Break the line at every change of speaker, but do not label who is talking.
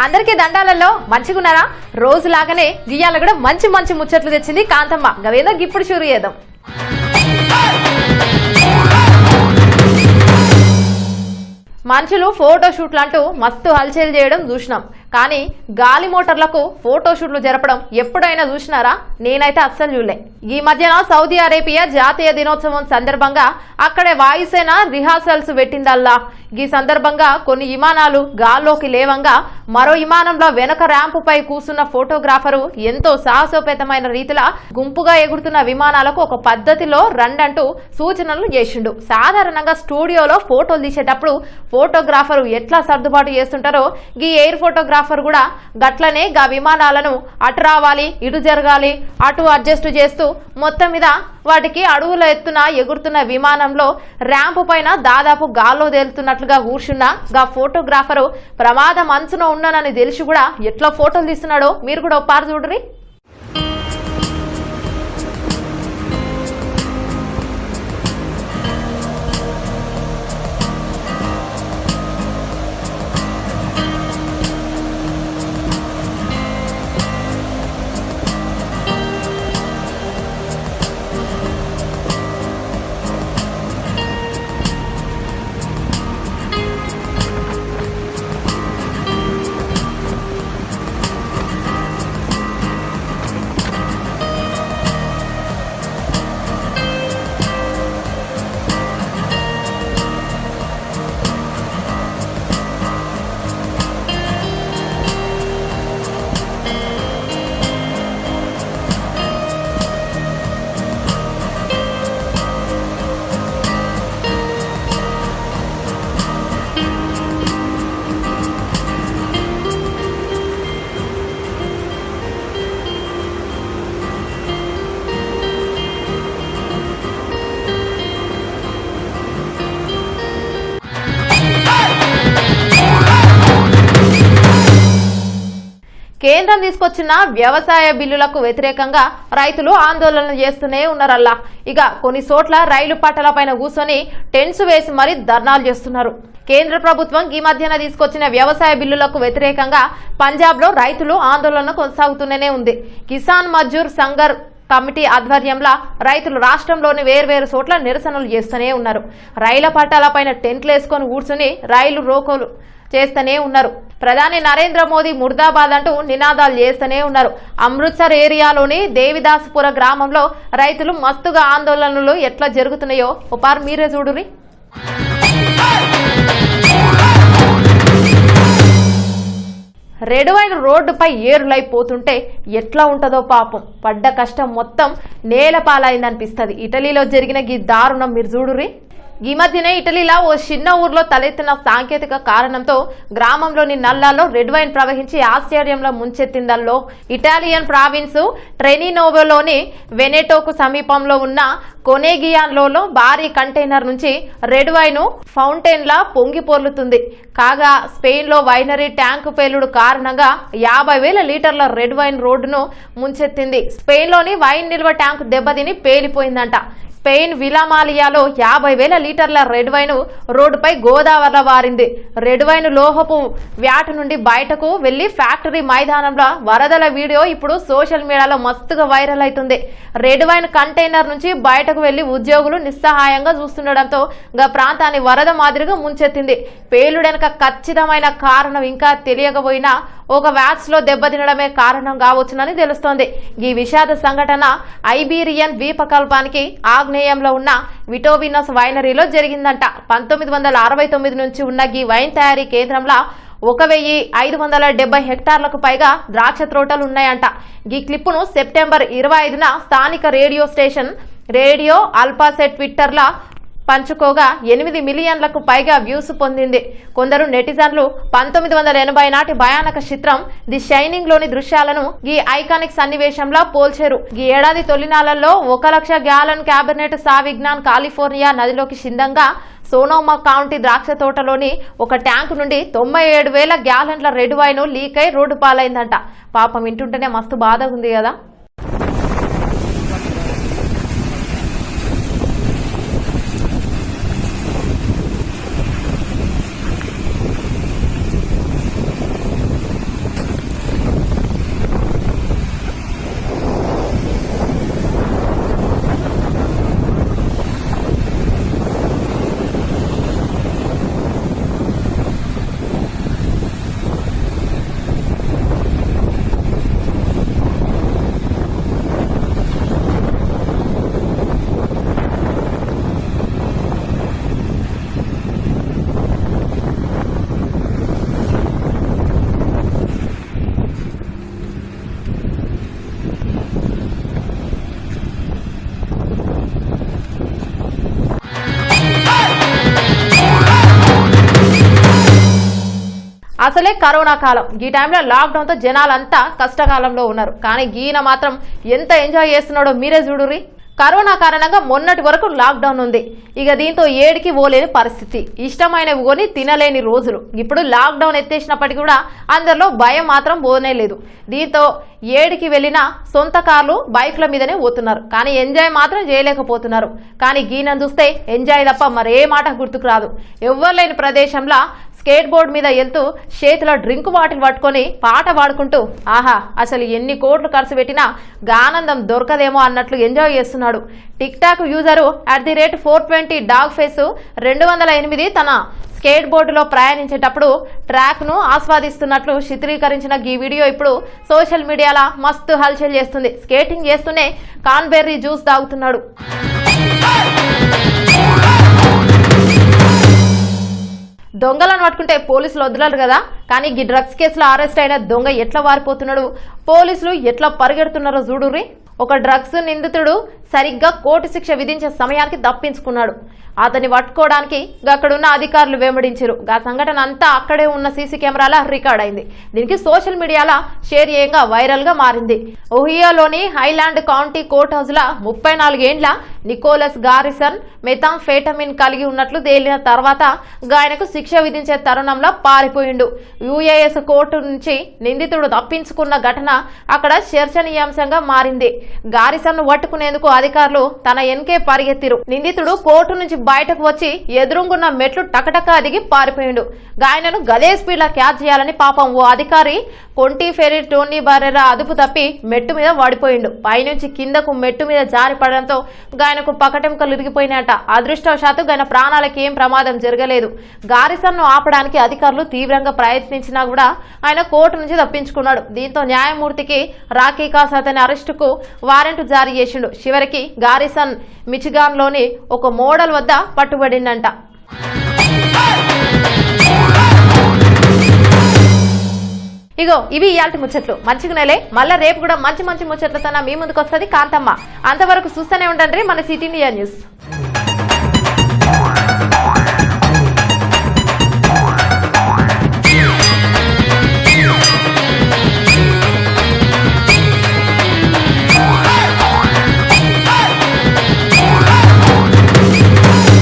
అందరికీ దండాలలో మంచిగున్నారా? రోజులాగానే గియ్యాల కూడా మంచి మంచి ముచ్చట్లు తెచ్చింది కాంతమ్మ. గవేదో గిప్పుడు షూరు చేద్దాం. మనుషులు ఫోటోషూట్లు అంటూ మస్తు హల్చల్ చేయడం చూసినాం. కానీ గాలి మోటార్లకు ఫోటోషూట్లు జరపడం ఎప్పుడైనా చూసినారా? నేనైతే అస్సలు చూడలే. ఈ మధ్యన సౌదీ అరేబియా జాతీయ దినోత్సవం సందర్భంగా అక్కడే వాయుసేన రిహార్సల్స్ పెట్టిందల్లా. ఈ సందర్భంగా కొన్ని విమానాలు గాల్లోకి లేవంగా మరో విమానంలో వెనక ర్యాంపు పై కూర్చున్న ఫోటోగ్రాఫరు ఎంతో సాహసోపేతమైన రీతిలో గుంపుగా ఎగురుతున్న విమానాలకు ఒక పద్ధతిలో రండంటూ సూచనలు చేసిండు. సాధారణంగా స్టూడియోలో ఫోటోలు తీసేటప్పుడు ఫోటోగ్రాఫరు ఎట్లా సర్దుబాటు చేస్తుంటారో ఈ ఎయిర్ ఫోటోగ్రాఫర్ కూడా గట్లనే గా విమానాలను అటు రావాలి, ఇటు జరగాలి, అటు అడ్జస్ట్ చేస్తూ మొత్తం మీద వాటికి అడుగుల ఎత్తున ఎగురుతున్న విమానంలో ర్యాంపు పైన దాదాపు గాల్లో తేలుతున్నట్లుగా కూర్చున్న గా ఫోటోగ్రాఫరు ప్రమాదం అంచున ఉన్నానని తెలిసి కూడా ఎట్లా ఫోటోలు తీస్తున్నాడో మీరు కూడా ఒప్పారు చూడరి. కేంద్రం తీసుకొచ్చిన వ్యవసాయ బిల్లులకు వ్యతిరేకంగా రైతులు ఆందోళన చేస్తూనే ఉన్నారల్లా. ఇక కొన్ని చోట్ల రైలు పట్టాలపైన కూర్చొని టెంట్స్ వేసి మరీ ధర్నాలు చేస్తున్నారు. కేంద్ర ప్రభుత్వం ఈ మధ్యన తీసుకొచ్చిన వ్యవసాయ బిల్లులకు వ్యతిరేకంగా పంజాబ్ లో రైతులు ఆందోళన కొనసాగుతూనే ఉంది. కిసాన్ మజ్దూర్ సంఘర్ కమిటీ ఆధ్వర్యంలో రైతులు రాష్ట్రంలోని వేర్వేరు చోట్ల నిరసనలు చేస్తూనే ఉన్నారు. రైళ్ల పట్టాలపైన టెంట్లు వేసుకొని కూర్చుని రైలు రోకోలు చేస్తూనే ఉన్నారు. ప్రధాని నరేంద్ర మోదీ ముర్దాబాద్ అంటూ నినాదాలు చేస్తూనే ఉన్నారు. అమృత్సర్ ఏరియాలోని దేవిదాస్పుర గ్రామంలో రైతులు మస్తుగా ఆందోళనలు ఎట్లా జరుగుతున్నాయో ఒకసారి మీరే చూడురి. రెడ్వైన్ రోడ్డుపై ఏరులైపోతుంటే ఎట్లా ఉంటుందో పాపం. పడ్డ కష్టం మొత్తం నేలపాలైందనిపిస్తుంది. ఇటలీలో జరిగిన ఈ దారుణం మీరు చూడురి. ఈ మధ్యనే ఇటలీలో ఓ చిన్న ఊర్లో తలెత్తిన సాంకేతిక కారణంతో గ్రామంలోని నల్లాలో రెడ్ వైన్ ప్రవహించి ఆశ్చర్యంలో ముంచెత్తిందల్లో ఇటాలియన్ ప్రావిన్స్ ట్రెనినోవోలోని వెనెటోకు సమీపంలో ఉన్న కొనేగియాన్లో భారీ కంటైనర్ నుంచి రెడ్ వైన్ ఫౌంటైన్ లా పొంగి పొర్లుతుంది. కాగా స్పెయిన్ లో వైనరీ ట్యాంకు పేలుడు కారణంగా 50,000 లీటర్ల రెడ్ వైన్ రోడ్డును ముంచెత్తింది. స్పెయిన్ లోని వైన్ నిల్వ ట్యాంకు దెబ్బతిని పేలిపోయిందంట. స్పెయిన్ విలామాలియాలో 50,000 లీటర్ల రెడ్ వైన్ రోడ్డుపై గోదావరిలో వారింది. రెడ్ వైన్ లోహపు వ్యాట్ నుండి బయటకు వెళ్లి ఫ్యాక్టరీ మైదానంలో వరదల వీడియో ఇప్పుడు సోషల్ మీడియాలో మస్తుగా వైరల్ అవుతుంది. రెడ్ వైన్ కంటైనర్ నుంచి బయటకు వెళ్లి ఉద్యోగులు నిస్సహాయంగా చూస్తుండటంతో ప్రాంతాన్ని వరద మాదిరిగా ముంచెత్తింది. పేలుడెనక ఖచ్చితమైన కారణం ఇంకా తెలియకపోయినా ఒక వ్యాట్స్ లో దెబ్బతినడమే కారణం కావచ్చునని తెలుస్తోంది. ఈ విషాద సంఘటన ఐబీరియన్ ద్వీపకల్పానికి ఆగ్నేయంలో ఉన్న విటోవినస్ వైనరీలో జరిగిందంట. 1969 నుంచి ఉన్న ఈ వైన్ తయారీ కేంద్రంలో 1,570 హెక్టార్లకు పైగా ద్రాక్ష తోటలు ఉన్నాయంట. ఈ క్లిప్పును సెప్టెంబర్ 25న స్థానిక రేడియో స్టేషన్ రేడియో అల్పాసెట్ ట్విట్టర్లో పంచుకోగా 8 మిలియన్లకు పైగా వ్యూస్ పొందింది. కొందరు నెటిజన్లు 1980 నాటి భయానక చిత్రం ది షైనింగ్ లోని దృశ్యాలను ఈ ఐకానిక్ సన్నివేశంలో పోల్చారు. ఈ ఏడాది తొలినాళ్లలో 1,00,000 గ్యాలన్ క్యాబినెట్ సావిగ్నాన్ కాలిఫోర్నియా నదిలోకి సిందంగా సోనోమా కౌంటీ ద్రాక్ష తోటలోని ఒక ట్యాంకు నుండి 97,000 గ్యాలన్ల రెడ్ వైన్ లీక్ అయి రోడ్డు పాలైందంట. పాపం వింటుంటేనే మస్తు బాధ ఉంది కదా. అసలే కరోనా కాలం, ఈ టైంలో లాక్డౌన్ తో జనాలంతా కష్టకాలంలో ఉన్నారు. కానీ ఈయన మాత్రం ఎంత ఎంజాయ్ చేస్తున్నాడో మీరే చూడుర్రి. కరోనా కారణంగా మొన్నటి వరకు లాక్డౌన్ ఉంది. ఇక దీంతో ఏడికి పోలేని పరిస్థితి, ఇష్టమైనవి కొని తినలేని రోజులు. ఇప్పుడు లాక్డౌన్ ఎత్తేసినప్పటికీ కూడా అందరిలో భయం మాత్రం పోనే లేదు. దీంతో ఏడికి వెళ్ళినా సొంత కార్లు బైక్ల మీదనే పోతున్నారు, కానీ ఎంజాయ్ మాత్రం చేయలేకపోతున్నారు. కానీ గీనని చూస్తే ఎంజాయ్ తప్ప మరే మాట గుర్తుకు రాదు. ఎవ్వరు లేని ప్రదేశంలో స్కేట్ బోర్డు మీద వెళ్తూ చేతిలో డ్రింక్ బాటిల్ పట్టుకొని పాట పాడుకుంటూ ఆహా అసలు ఎన్ని కోట్లు ఖర్చు పెట్టినా గానందం దొరకదేమో అన్నట్లు ఎంజాయ్ చేస్తున్నాడు. Tick talk user @420 dog face 208 తన స్కేట్ బోర్డులో ప్రయాణించేటప్పుడు ట్రాక్ ను ఆస్వాదిస్తున్నట్లు చిత్రీకరించిన ఈ వీడియో ఇప్పుడు సోషల్ మీడియాలో మస్తు హల్చల్ చేస్తుంది. స్కేటింగ్ చేస్తూనే కాన్బెర్రీ జ్యూస్ తాగుతున్నాడు. దొంగలను పట్టుకుంటే పోలీసులు వదలరు కదా, కానీ ఈ డ్రగ్స్ కేసులో అరెస్ట్ అయిన దొంగ ఎట్లా వారిపోతున్నాడు, పోలీసులు ఎట్లా పరిగెడుతున్నారో చూడుర్రి. ఒక డ్రగ్స్ నిందితుడు సరిగ్గా కోర్టు శిక్ష విధించే సమయానికి తప్పించుకున్నాడు. అతన్ని పట్టుకోవడానికి అక్కడున్న అధికారులు వెంబడించారు. ఆ సంఘటన అంతా అక్కడే ఉన్న సీసీ కెమెరాల రికార్డ్ అయింది. దీనికి సోషల్ మీడియాలో షేర్ చేయంగా వైరల్ గా మారింది. ఒహియోలోని హైలాండ్ కౌంటీ కోర్ట్ హౌస్ లా 34 ఏండ్ల నికోలస్ గారిసన్ మెథాంఫెటమిన్ కలిగి ఉన్నట్లు తేలిన తర్వాత ఆయనకు శిక్ష విధించే తరుణంలో పారిపోయిండు. యుఏఎస్ కోర్టు నుంచి నిందితుడు తప్పించుకున్న ఘటన అక్కడ చర్చనీయాంశంగా మారింది. గారిసన్ ను పట్టుకునేందుకు అధికారులు తన వెనకే పరిగెత్తిరు. నిందితుడు కోర్టు నుంచి బయటకు వచ్చి ఎదురుగున్న మెట్లు టకటక దిగి పారిపోయిండు. ఆయనను గదే స్పీడ్ లా క్యాచ్ చేయాలని పాపం ఓ అధికారి కొంటి ఫెరీ టోనీ బరెరా అదుపు తప్పి మెట్టు మీద వాడిపోయిండు. పైనుంచి కిందకు మెట్టు మీద జారి పడడంతో ఆయనకు పకటెంకలు ఇరిగిపోయినట. అదృష్టవశాత్తు ఆయన ప్రాణాలకు ఏం ప్రమాదం జరగలేదు. గారిసన్ ను ఆపడానికి అధికారులు తీవ్రంగా ప్రయత్నించినా కూడా ఆయన కోర్టు నుంచి తప్పించుకున్నాడు. దీంతో న్యాయమూర్తికి రాఖీ కాస్ అతని అరెస్టుకు వారెంట్ జారీ చేసిండు. చివరికి గారిసన్ మిచిగాన్ లోని ఒక మోడల్ వద్ద పట్టుబడిందంట. ఇగో ఇవి ఇయాల్టి ముచ్చట్లు. మంచిగానే మళ్ళీ రేపు కూడా మంచి మంచి ముచ్చట్లతో మీ ముందుకు వస్తుంది కాంతమ్మ. అంతవరకు చూస్తూనే ఉండండి మన సిటీ ఇండియా న్యూస్.